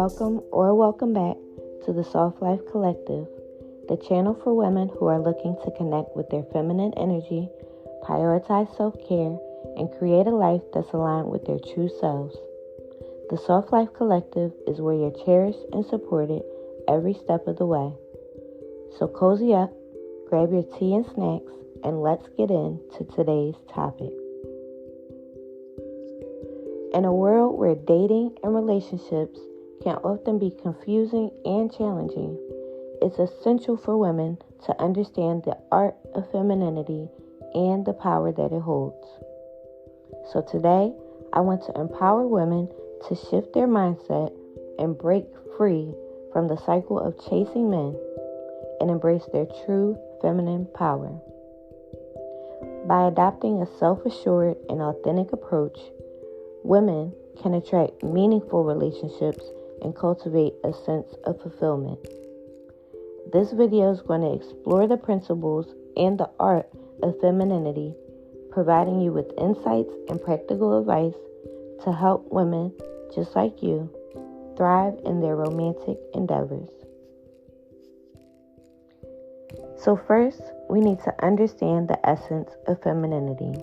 Welcome back to the Soft Life Collective, the channel for women who are looking to connect with their feminine energy, prioritize self-care, and create a life that's aligned with their true selves. The Soft Life Collective is where you're cherished and supported every step of the way. So cozy up, grab your tea and snacks, and let's get into today's topic. In a world where dating and relationships can often be confusing and challenging, it's essential for women to understand the art of femininity and the power that it holds. So today, I want to empower women to shift their mindset and break free from the cycle of chasing men and embrace their true feminine power. By adopting a self-assured and authentic approach, women can attract meaningful relationships and cultivate a sense of fulfillment. This video is going to explore the principles and the art of femininity, providing you with insights and practical advice to help women just like you thrive in their romantic endeavors. So first, we need to understand the essence of femininity.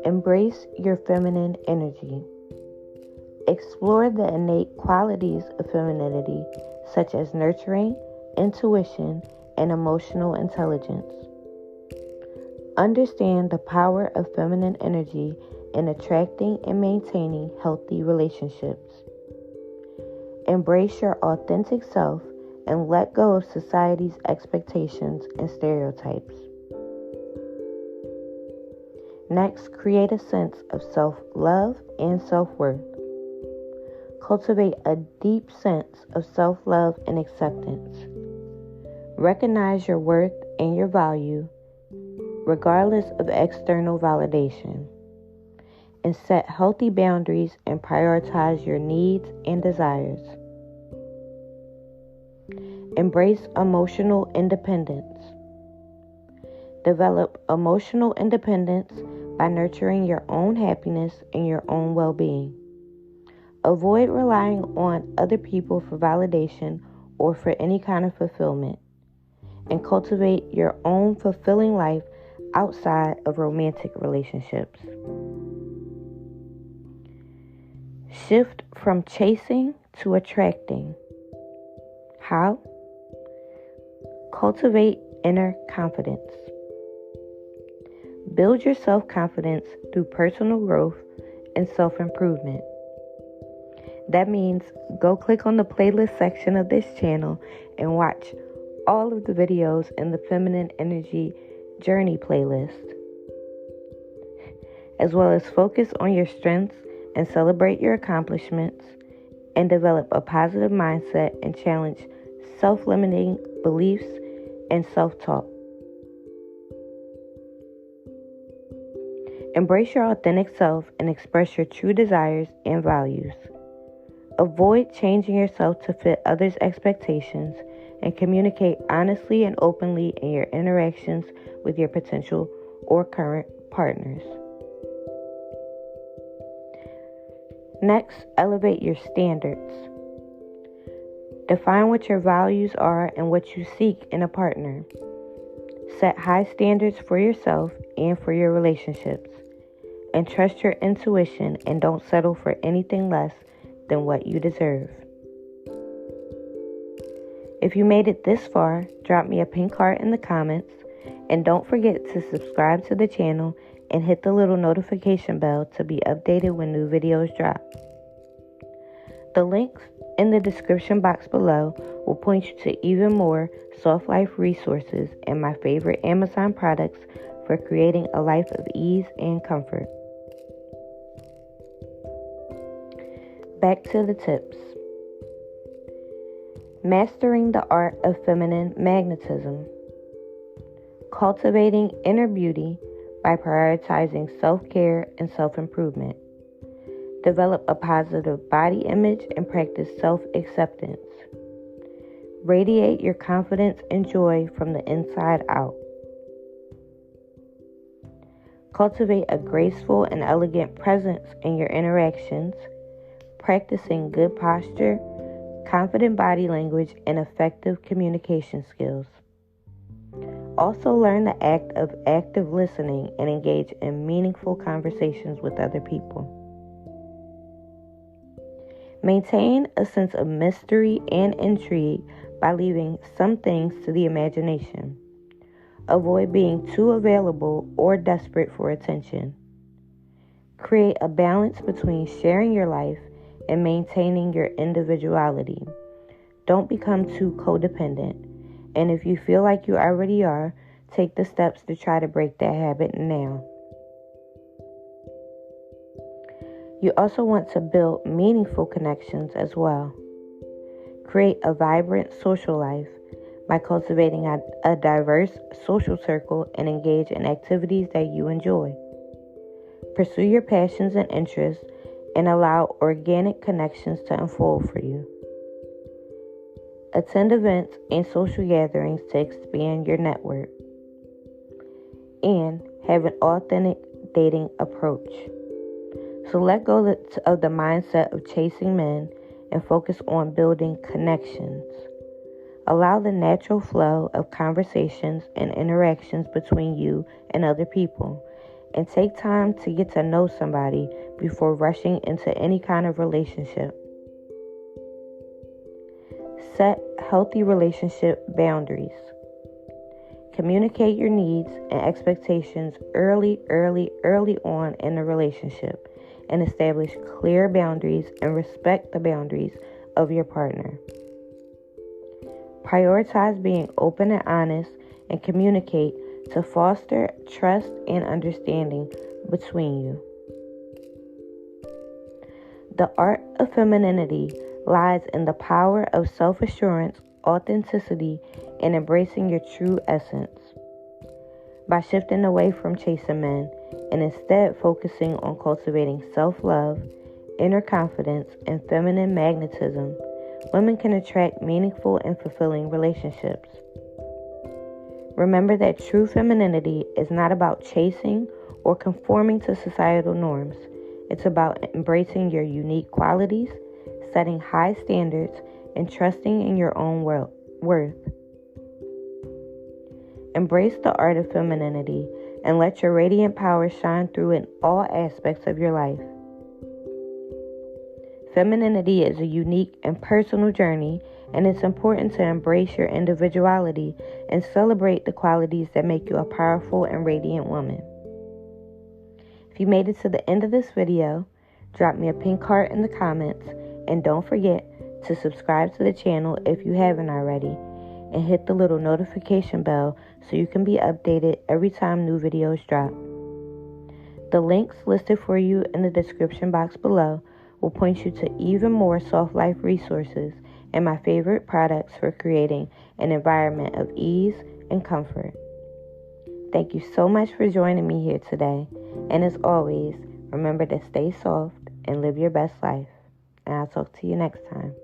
Embrace your feminine energy. Explore the innate qualities of femininity, such as nurturing, intuition, and emotional intelligence. Understand the power of feminine energy in attracting and maintaining healthy relationships. Embrace your authentic self and let go of society's expectations and stereotypes. Next, create a sense of self-love and self-worth. Cultivate a deep sense of self-love and acceptance. Recognize your worth and your value, regardless of external validation. And set healthy boundaries and prioritize your needs and desires. Embrace emotional independence. Develop emotional independence by nurturing your own happiness and your own well-being. Avoid relying on other people for validation or for any kind of fulfillment, and cultivate your own fulfilling life outside of romantic relationships. Shift from chasing to attracting. How? Cultivate inner confidence. Build your self-confidence through personal growth and self-improvement. That means go click on the playlist section of this channel and watch all of the videos in the Feminine Energy Journey playlist, as well as focus on your strengths and celebrate your accomplishments, and develop a positive mindset and challenge self-limiting beliefs and self-talk. Embrace your authentic self and express your true desires and values. Avoid changing yourself to fit others' expectations and communicate honestly and openly in your interactions with your potential or current partners. Next, elevate your standards. Define what your values are and what you seek in a partner. Set high standards for yourself and for your relationships. And trust your intuition and don't settle for anything less than what you deserve. If you made it this far, drop me a pink heart in the comments, and don't forget to subscribe to the channel and hit the little notification bell to be updated when new videos drop. The links in the description box below will point you to even more Soft Life resources and my favorite Amazon products for creating a life of ease and comfort. Back to the tips. Mastering the art of feminine magnetism. Cultivating inner beauty by prioritizing self-care and self-improvement. Develop a positive body image and practice self-acceptance. Radiate your confidence and joy from the inside out. Cultivate a graceful and elegant presence in your interactions. practicing good posture, confident body language, and effective communication skills. Also learn the act of active listening and engage in meaningful conversations with other people. Maintain a sense of mystery and intrigue by leaving some things to the imagination. Avoid being too available or desperate for attention. Create a balance between sharing your life and maintaining your individuality. Don't become too codependent. And if you feel like you already are, take the steps to try to break that habit now. You also want to build meaningful connections as well. Create a vibrant social life by cultivating a diverse social circle and engage in activities that you enjoy. Pursue your passions and interests and allow organic connections to unfold for you. Attend events and social gatherings to expand your network. And have an authentic dating approach. So let go of the mindset of chasing men and focus on building connections. Allow the natural flow of conversations and interactions between you and other people. And take time to get to know somebody before rushing into any kind of relationship. Set healthy relationship boundaries. Communicate your needs and expectations early on in the relationship, and establish clear boundaries and respect the boundaries of your partner. Prioritize being open and honest and communicate to foster trust and understanding between you. The art of femininity lies in the power of self-assurance, authenticity, and embracing your true essence. By shifting away from chasing men and instead focusing on cultivating self-love, inner confidence, and feminine magnetism, women can attract meaningful and fulfilling relationships. Remember that true femininity is not about chasing or conforming to societal norms. It's about embracing your unique qualities, setting high standards, and trusting in your own worth. Embrace the art of femininity and let your radiant power shine through in all aspects of your life. Femininity is a unique and personal journey, and it's important to embrace your individuality and celebrate the qualities that make you a powerful and radiant woman. If you made it to the end of this video, drop me a pink heart in the comments, and don't forget to subscribe to the channel if you haven't already, and hit the little notification bell so you can be updated every time new videos drop. The links listed for you in the description box below will point you to even more soft life resources and my favorite products for creating an environment of ease and comfort. Thank you so much for joining me here today. And as always, remember to stay soft and live your best life. And I'll talk to you next time.